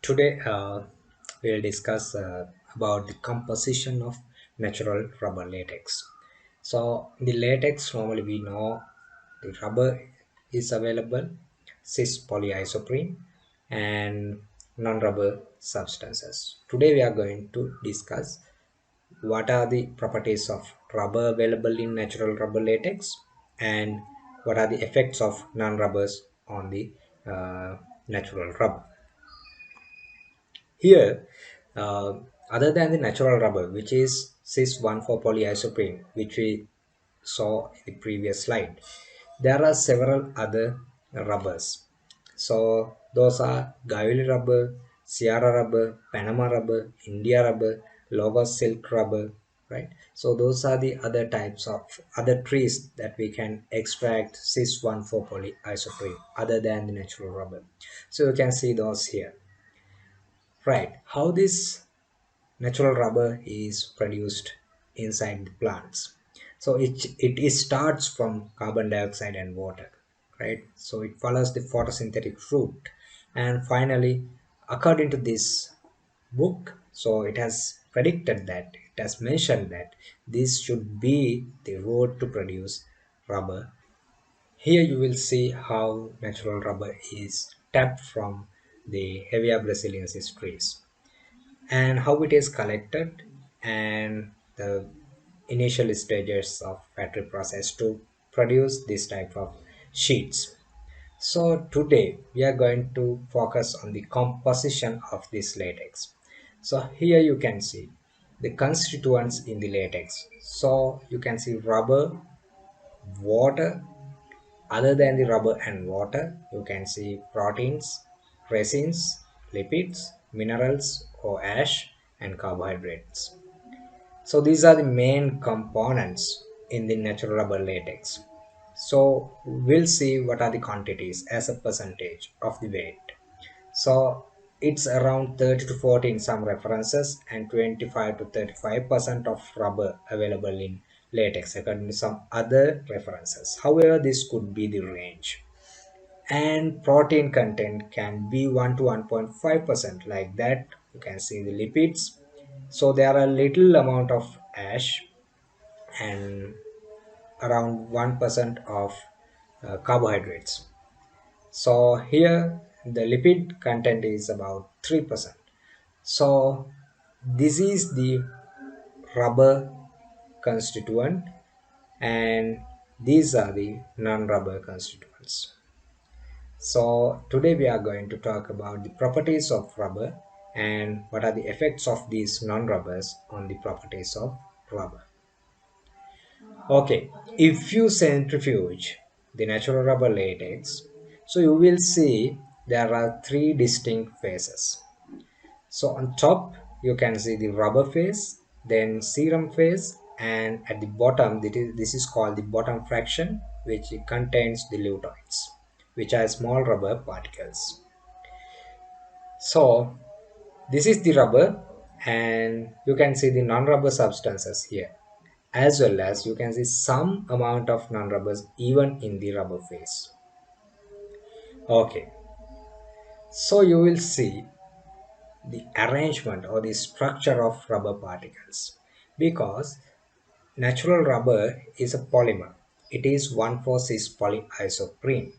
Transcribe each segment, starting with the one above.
Today, we'll discuss about the composition of natural rubber latex. So, the latex normally we know the rubber is available, cis polyisoprene, and non-rubber substances. Today, we are going to discuss what are the properties of rubber available in natural rubber latex and what are the effects of non-rubbers on the natural rubber. Here, other than the natural rubber, which is cis 1,4 polyisoprene, which we saw in the previous slide, there are several other rubbers. So those are Gavili rubber, Sierra rubber, Panama rubber, India rubber, Logos silk rubber, right? So those are the other types of other trees that we can extract cis 1,4 polyisoprene other than the natural rubber. So you can see those here. Right, how this natural rubber is produced inside the plants. So it starts from carbon dioxide and water, right? So it follows the photosynthetic route, and finally, according to this book, so it has predicted that it has mentioned that this should be the road to produce rubber. Here you will see how natural rubber is tapped from the Hevia brasiliensis trees and how it is collected and the initial stages of factory process to produce this type of sheets. So today we are going to focus on the composition of this latex. So here you can see the constituents in the latex. So you can see rubber, water. Other than the rubber and water, you can see proteins, resins, lipids, minerals or ash, and carbohydrates. So these are the main components in the natural rubber latex. So we'll see what are the quantities as a percentage of the weight. So it's around 30 to 40 in some references and 25 to 35% of rubber available in latex according to some other references. However, this could be the range. And protein content can be 1 to 1.5% like that. You can see the lipids. So there are little amount of ash and around 1% of carbohydrates. So here the lipid content is about 3%. So this is the rubber constituent and these are the non-rubber constituents. So today we are going to talk about the properties of rubber and what are the effects of these non-rubbers on the properties of rubber. Okay, if you centrifuge the natural rubber latex, so you will see there are three distinct phases. So on top you can see the rubber phase, then serum phase, and at the bottom this is called the bottom fraction, which contains the leutoids, which are small rubber particles. So this is the rubber, and you can see the non-rubber substances here, as well as you can see some amount of non-rubbers even in the rubber phase. Okay, so you will see the arrangement or the structure of rubber particles because natural rubber is a polymer. It is 1,4-cis polyisoprene.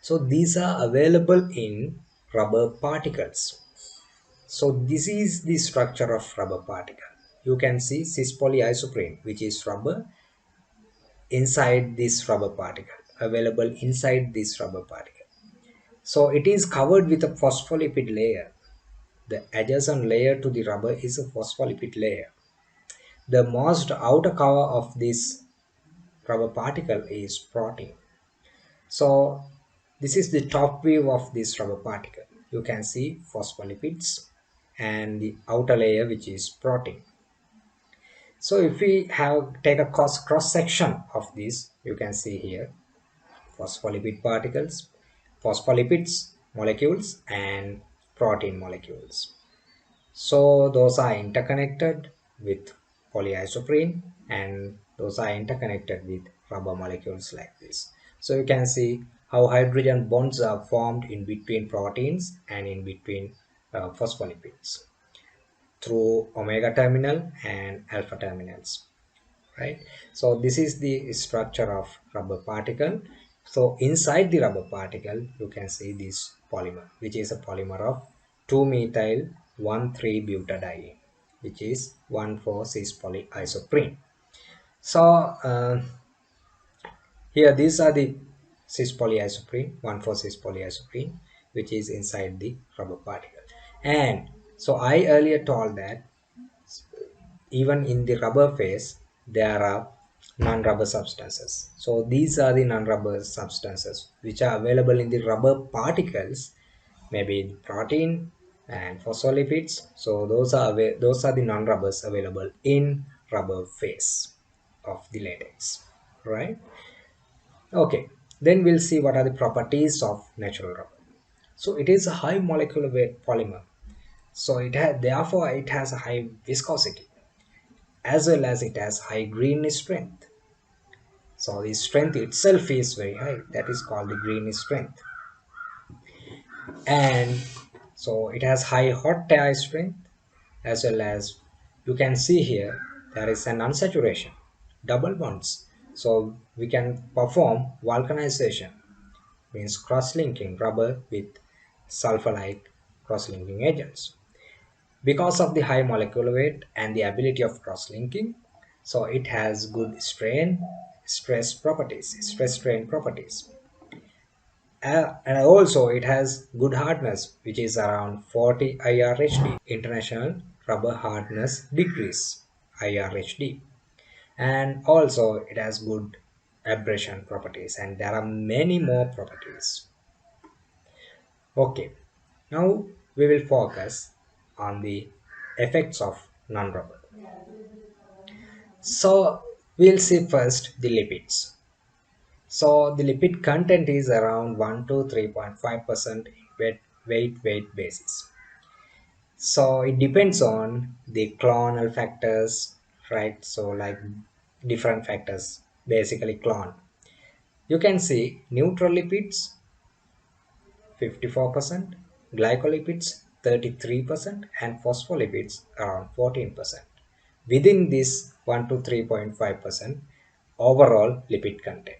So these are available in rubber particles. So this is the structure of rubber particle. You can see cis polyisoprene, which is rubber inside this rubber particle, available inside this rubber particle. So it is covered with a phospholipid layer. The adjacent layer to the rubber is a phospholipid layer. The most outer cover of this rubber particle is protein. So this is the top view of this rubber particle. You can see phospholipids and the outer layer, which is protein. So if we have take a cross section of this, you can see here phospholipid particles, phospholipids molecules, and protein molecules. So those are interconnected with polyisoprene and those are interconnected with rubber molecules like this. So you can see how hydrogen bonds are formed in between proteins and in between phospholipids through omega terminal and alpha terminals, right? So this is the structure of rubber particle. So inside the rubber particle you can see this polymer, which is a polymer of 2-methyl 1,3-butadiene, which is 1,4-cis polyisoprene. So here these are the cis polyisoprene, 1,4-cis polyisoprene, which is inside the rubber particle. And so I earlier told that even in the rubber phase there are non-rubber substances. So these are the non-rubber substances which are available in the rubber particles, maybe the protein and phospholipids. So those are the non-rubbers available in rubber phase of the latex, right? Okay, then we'll see what are the properties of natural rubber. So it is a high molecular weight polymer, so therefore it has a high viscosity, as well as it has high greenness strength. So the strength itself is very high, that is called the greenness strength. And so it has high hot tie strength, as well as you can see here there is an unsaturation, double bonds. So we can perform vulcanization, means cross-linking rubber with sulfur-like cross-linking agents. Because of the high molecular weight and the ability of cross-linking, so it has good stress strain properties. And also it has good hardness, which is around 40 IRHD, International Rubber Hardness Degrees, IRHD. And also it has good abrasion properties, and there are many more properties. Okay, now we will focus on the effects of non-rubber. So we'll see first the lipids. So the lipid content is around 1 to 3.5% weight basis. So it depends on the clonal factors, right? So like different factors basically clone. You can see neutral lipids 54%, glycolipids 33%, and phospholipids around 14%. Within this 1 to 3.5% overall lipid content.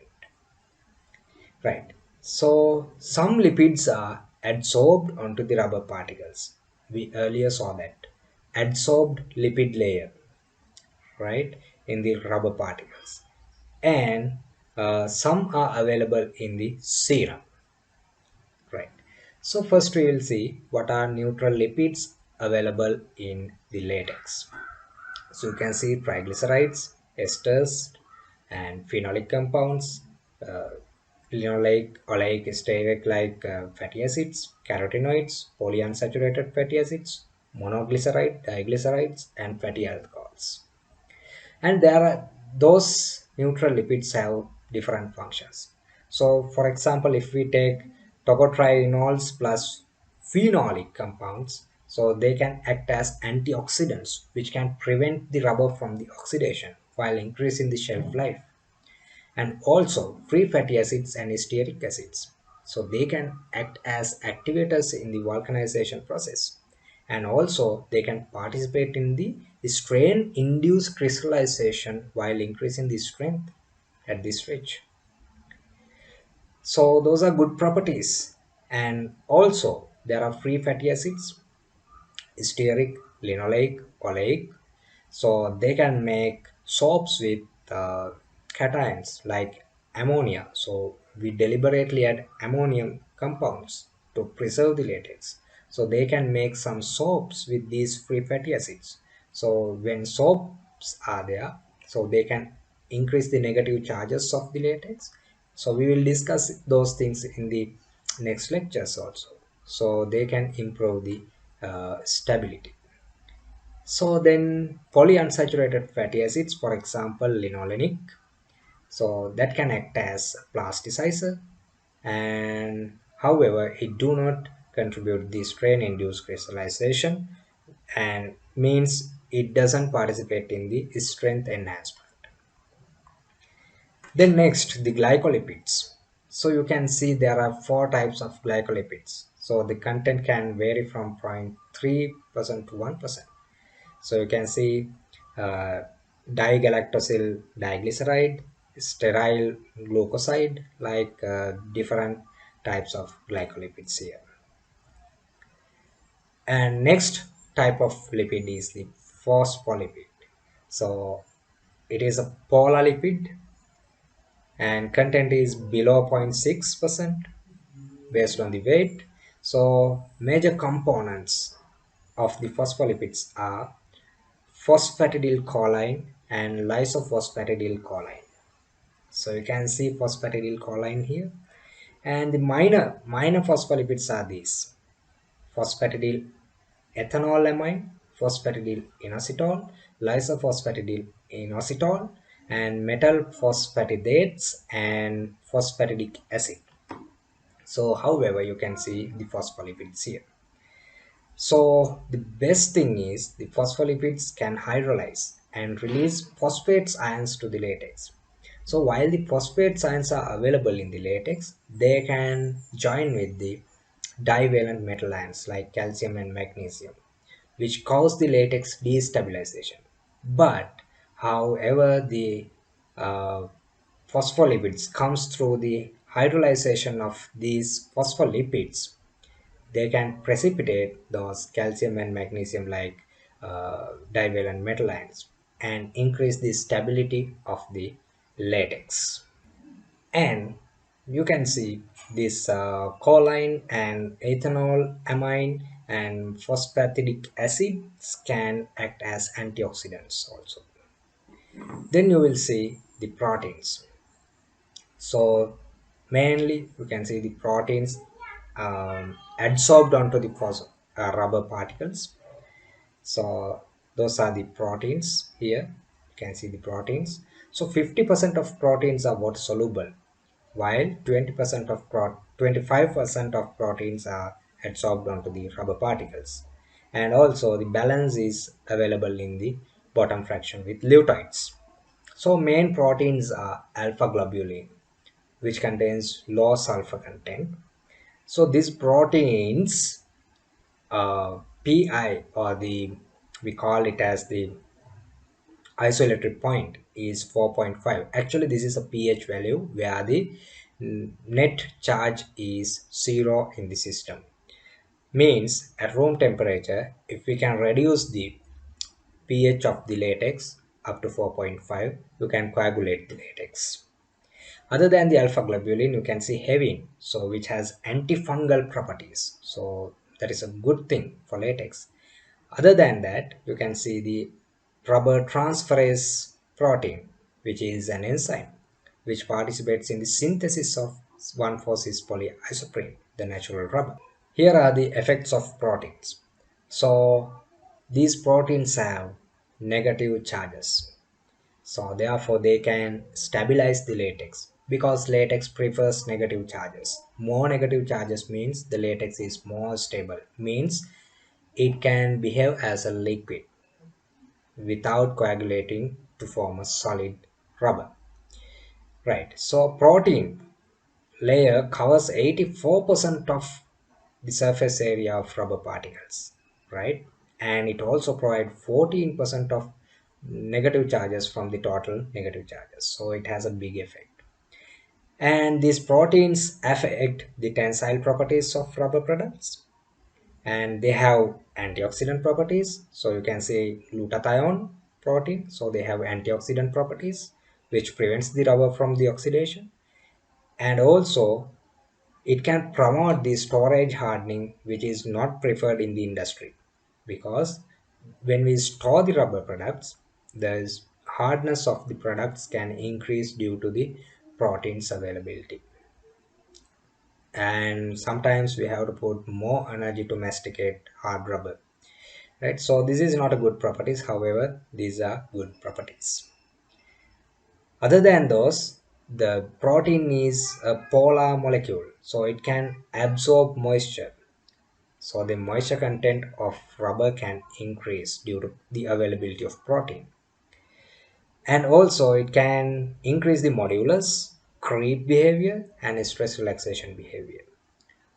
Right. So some lipids are adsorbed onto the rubber particles. We earlier saw that. Adsorbed lipid layer, right, in the rubber particles. And some are available in the serum, right. So first we will see what are neutral lipids available in the latex. So you can see triglycerides, esters, and phenolic compounds, uh, linoleic, oleic, stearic like fatty acids, carotenoids, polyunsaturated fatty acids, monoglyceride, diglycerides, and fatty alcohols. And there are those neutral lipids have different functions. So for example, if we take tocotrienols plus phenolic compounds, so they can act as antioxidants which can prevent the rubber from the oxidation while increasing the shelf life. And also free fatty acids and stearic acids, so they can act as activators in the vulcanization process. And also they can participate in the strain induced crystallization while increasing the strength at this stage. So those are good properties. And also there are free fatty acids, stearic, linoleic, oleic. So they can make soaps with cations like ammonia. So we deliberately add ammonium compounds to preserve the latex. So they can make some soaps with these free fatty acids. So when soaps are there, so they can increase the negative charges of the latex. So we will discuss those things in the next lectures also. So they can improve the stability. So then polyunsaturated fatty acids, for example, linolenic, so that can act as plasticizer, and however it do not contribute the strain induced crystallization, and means it doesn't participate in the strength enhancement. Then next, the glycolipids. So you can see there are four types of glycolipids. So the content can vary from 0.3% to 1%. So you can see uh, digalactosyl diglyceride, sterile glucoside, like different types of glycolipids here. And next type of lipid is the phospholipid. So it is a polar lipid and content is below 0.6% based on the weight. So major components of the phospholipids are phosphatidylcholine and lysophosphatidylcholine. So you can see phosphatidylcholine here. And the minor phospholipids are these: phosphatidyl ethanolamine, phosphatidyl inositol, lysophosphatidyl inositol, and metal phosphatidates and phosphatidic acid. So however, you can see the phospholipids here. So the best thing is the phospholipids can hydrolyze and release phosphate ions to the latex. So while the phosphate ions are available in the latex, they can join with the divalent metal ions like calcium and magnesium, which cause the latex destabilization. But however, the uh, phospholipids comes through the hydrolyzation of these phospholipids, they can precipitate those calcium and magnesium like divalent metal ions and increase the stability of the latex. And you can see this choline and ethanol amine and phosphatidic acids can act as antioxidants also. Then you will see the proteins. So mainly you can see the proteins adsorbed onto the rubber particles. So those are the proteins here. You can see the proteins. So 50% of proteins are water soluble, while 25% of proteins are adsorbed onto the rubber particles. And also the balance is available in the bottom fraction with leutoids. So main proteins are alpha globulin, which contains low sulfur content. So these proteins, pi, or the we call it as the isoelectric point, is 4.5. Actually, this is a pH value where the net charge is zero in the system. Means at room temperature, if we can reduce the pH of the latex up to 4.5, you can coagulate the latex. Other than the alpha globulin, you can see heavin, so which has antifungal properties. So that is a good thing for latex. Other than that, you can see the rubber transferase protein, which is an enzyme which participates in the synthesis of 1,4-cis polyisoprene, the natural rubber. Here are the effects of proteins. So these proteins have negative charges, so therefore they can stabilize the latex because latex prefers negative charges. More negative charges means the latex is more stable, means it can behave as a liquid without coagulating to form a solid rubber. Right. So protein layer covers 84% of the surface area of rubber particles, right? And it also provides 14% of negative charges from the total negative charges. So it has a big effect. And these proteins affect the tensile properties of rubber products, and they have antioxidant properties. So you can say glutathione protein. So they have antioxidant properties which prevents the rubber from the oxidation, and also it can promote the storage hardening, which is not preferred in the industry, because when we store the rubber products, the hardness of the products can increase due to the proteins availability, and sometimes we have to put more energy to masticate hard rubber, right? So this is not a good properties, however these are good properties. Other than those, the protein is a polar molecule, so it can absorb moisture. So the moisture content of rubber can increase due to the availability of protein. And also it can increase the modulus, creep behavior, and stress relaxation behavior.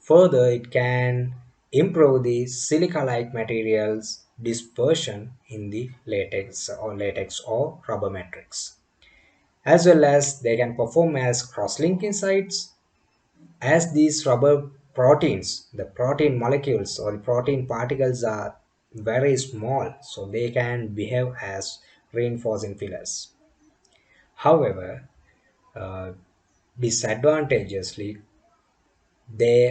Further, it can improve the silica-like materials dispersion in the latex or rubber matrix, as well as they can perform as cross-linking sites, as these rubber proteins, the protein molecules or the protein particles are very small, so they can behave as reinforcing fillers. However, uh, disadvantageously,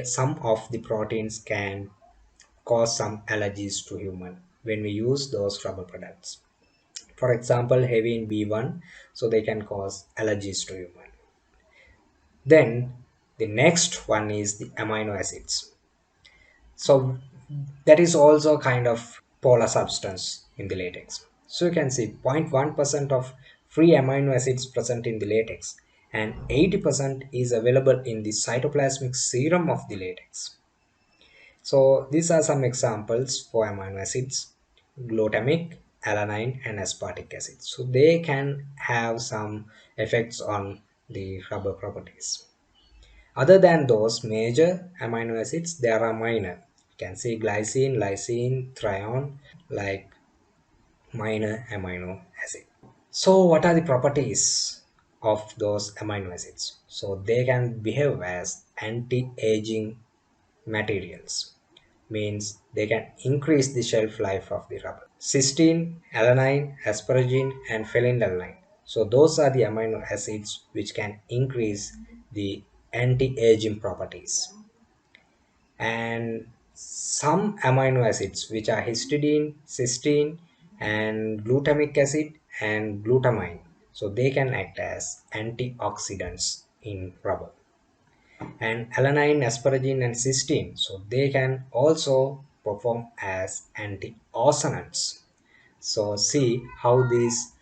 some of the proteins can cause some allergies to human when we use those rubber products. For example, heavy in B1, so they can cause allergies to human. Then the next one is the amino acids. So that is also kind of polar substance in the latex. So you can see 0.1% of free amino acids present in the latex, and 80% is available in the cytoplasmic serum of the latex. So these are some examples for amino acids: glutamic, alanine, and aspartic acid. So they can have some effects on the rubber properties. Other than those major amino acids, there are minor. You can see glycine, lysine, threone, like minor amino acid. So what are the properties of those amino acids? So they can behave as anti-aging materials, means they can increase the shelf life of the rubber. Cysteine, alanine, asparagine, and phenylalanine. So those are the amino acids which can increase the anti-aging properties. And some amino acids which are histidine, cysteine, and glutamic acid and glutamine. So they can act as antioxidants in rubber. And alanine, asparagine, and cysteine, so they can also perform as antioxidants. So see how these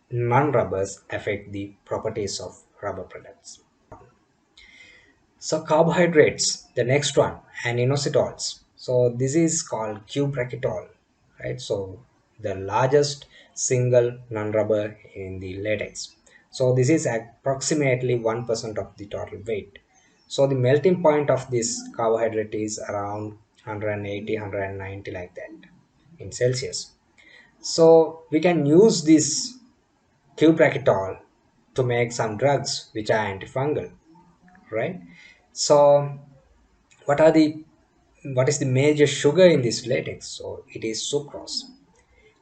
non-rubbers affect the properties of rubber products. So carbohydrates, the next one, and inositols. So this is called cubic right? So the largest single non-rubber in the latex. So this is approximately 1% of the total weight. So the melting point of this carbohydrate is around 180, 190 like that in Celsius. So we can use this cubic to make some drugs which are antifungal, right? So what is the major sugar in this latex? So it is sucrose.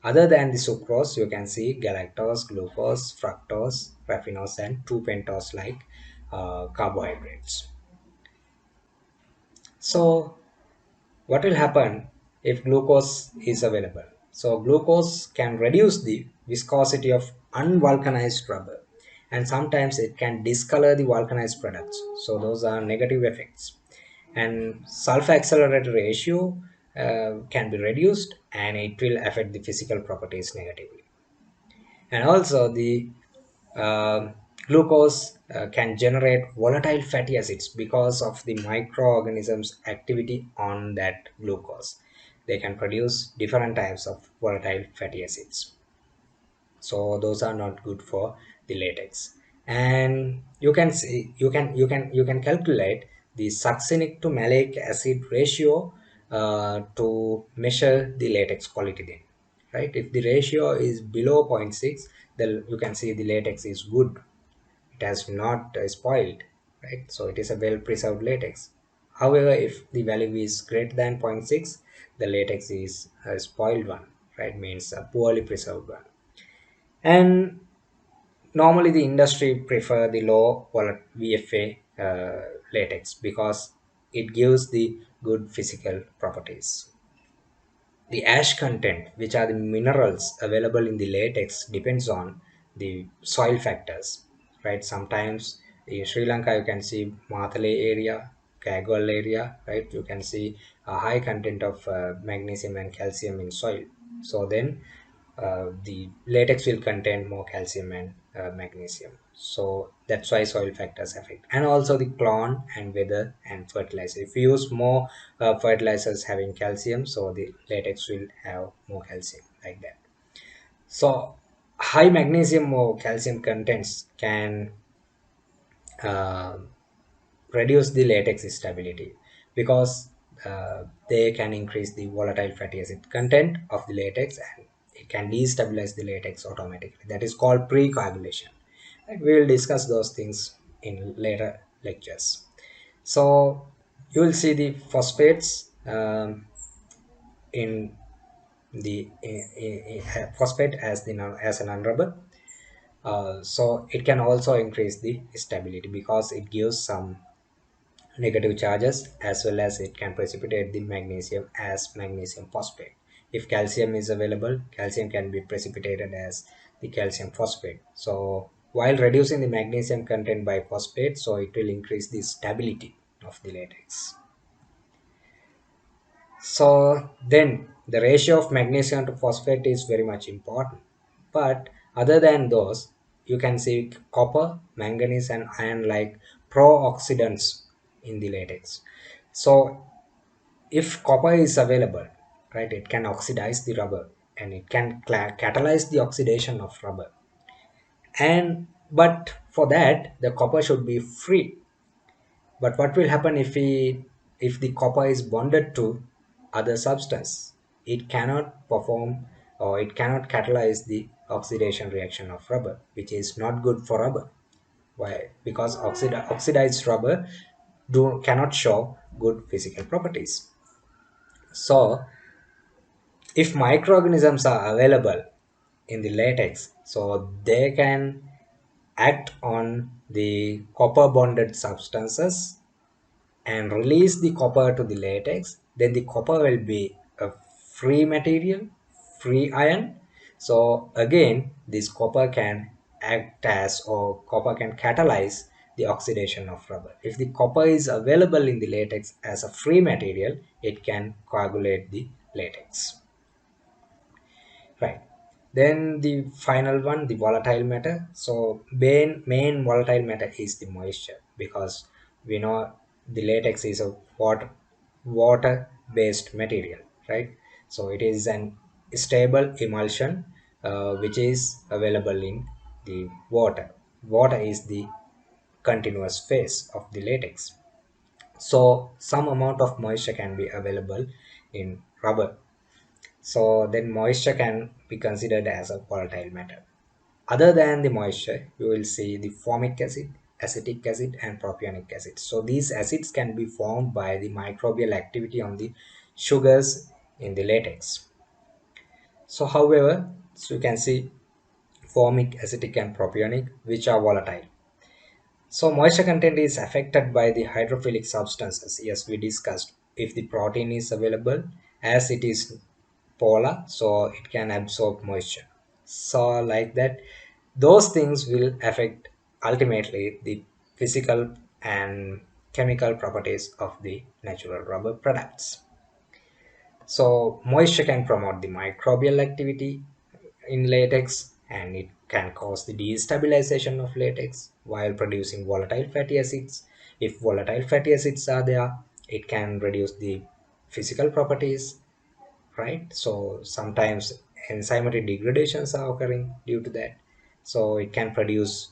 Other than the sucrose, you can see galactose, glucose, fructose, raffinose, and 2 pentose like carbohydrates. So what will happen if glucose is available? So glucose can reduce the viscosity of unvulcanized rubber, and sometimes it can discolor the vulcanized products. So those are negative effects. And sulfur accelerator ratio can be reduced, and it will affect the physical properties negatively. And also the uh, glucose can generate volatile fatty acids because of the microorganisms activity on that glucose. They can produce different types of volatile fatty acids, so those are not good for the latex. And you can see, you can calculate the succinic to malic acid ratio to measure the latex quality then, right? If the ratio is below zero point 0.6, then you can see the latex is good, it has not spoiled, right? So it is a well preserved latex. However, if the value is greater than zero point 0.6, the latex is a spoiled one, right? Means a poorly preserved one. And normally the industry prefer the low VFA latex because it gives the good physical properties. The ash content, which are the minerals available in the latex, depends on the soil factors, right? Sometimes in Sri Lanka, you can see Mathale area, Kagwal area, right? You can see a high content of magnesium and calcium in soil. So then the latex will contain more calcium and magnesium. So that's why soil factors affect. And also the clone and weather and fertilizer. If you use more fertilizers having calcium, so the latex will have more calcium like that. So high magnesium or calcium contents can uh, reduce the latex stability, because they can increase the volatile fatty acid content of the latex, and it can destabilize the latex automatically. That is called precoagulation. Right? We will discuss those things in later lectures. So you will see the phosphates in the phosphate as the as an unrubber. So it can also increase the stability because it gives some negative charges, as well as it can precipitate the magnesium as magnesium phosphate. If calcium is available, calcium can be precipitated as the calcium phosphate. So while reducing the magnesium content by phosphate, so it will increase the stability of the latex. So then the ratio of magnesium to phosphate is very much important. But other than those, you can see copper, manganese, and iron like pro-oxidants in the latex. So if copper is available, right, it can oxidize the rubber, and it can catalyze the oxidation of rubber. And but for that, the copper should be free. But what will happen if the copper is bonded to other substance? It cannot perform, or it cannot catalyze the oxidation reaction of rubber, which is not good for rubber. Why? Because oxidized rubber do cannot show good physical properties. So if microorganisms are available in the latex, so they can act on the copper bonded substances and release the copper to the latex, then the copper will be a free material, free ion. So again, this copper can act as, or copper can catalyze the oxidation of rubber. If the copper is available in the latex as a free material, it can coagulate the latex. Right. Then the final one, the volatile matter. So main volatile matter is the moisture, because we know the latex is a water based material, right? So it is an stable emulsion which is available in the water. Water is the continuous phase of the latex. So some amount of moisture can be available in rubber, so then moisture can be considered as a volatile matter. Other than the moisture, you will see the formic acid, acetic acid, and propionic acid. So these acids can be formed by the microbial activity on the sugars in the latex. So however, so you can see formic, acetic, and propionic, which are volatile. So moisture content is affected by the hydrophilic substances. Yes, we discussed. If the protein is available, as it is polar, so it can absorb moisture. So like that, those things will affect ultimately the physical and chemical properties of the natural rubber products. So moisture can promote the microbial activity in latex, and it can cause the destabilization of latex while producing volatile fatty acids. If volatile fatty acids are there, it can reduce the physical properties, right? So sometimes enzymatic degradations are occurring due to that. So it can produce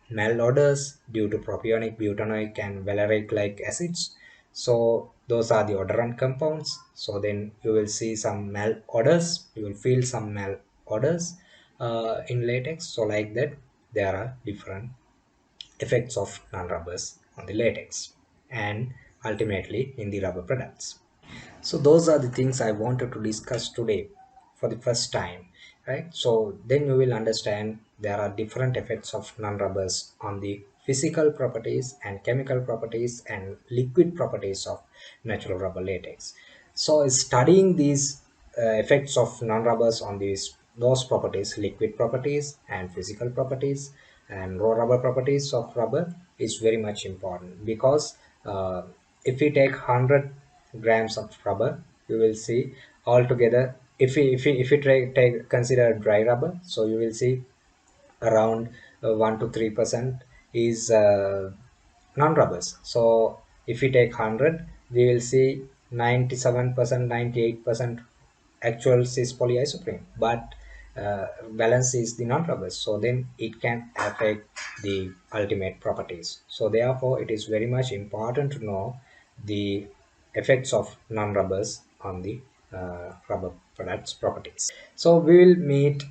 malodors due to propionic, butanoic, and valeric like acids. So those are the odorant compounds. So then you will see some malodors, you will feel some malodors in latex. So like that, there are different effects of non-rubbers on the latex and ultimately in the rubber products. So those are the things I wanted to discuss today for the first time, right? So then you will understand there are different effects of non-rubbers on the physical properties and chemical properties and liquid properties of natural rubber latex. So studying these effects of non-rubbers on those properties, liquid properties and physical properties and raw rubber properties of rubber, is very much important, because if we take 100 grams of rubber, you will see altogether, if we consider dry rubber, so you will see around 1 to 3% is non-rubbers. So if we take 100, we will see 97%, 98% actual cis polyisoprene. But valence is the non-rubbers, so then it can affect the ultimate properties. So therefore it is very much important to know the effects of non-rubbers on the rubber products properties. So we will meet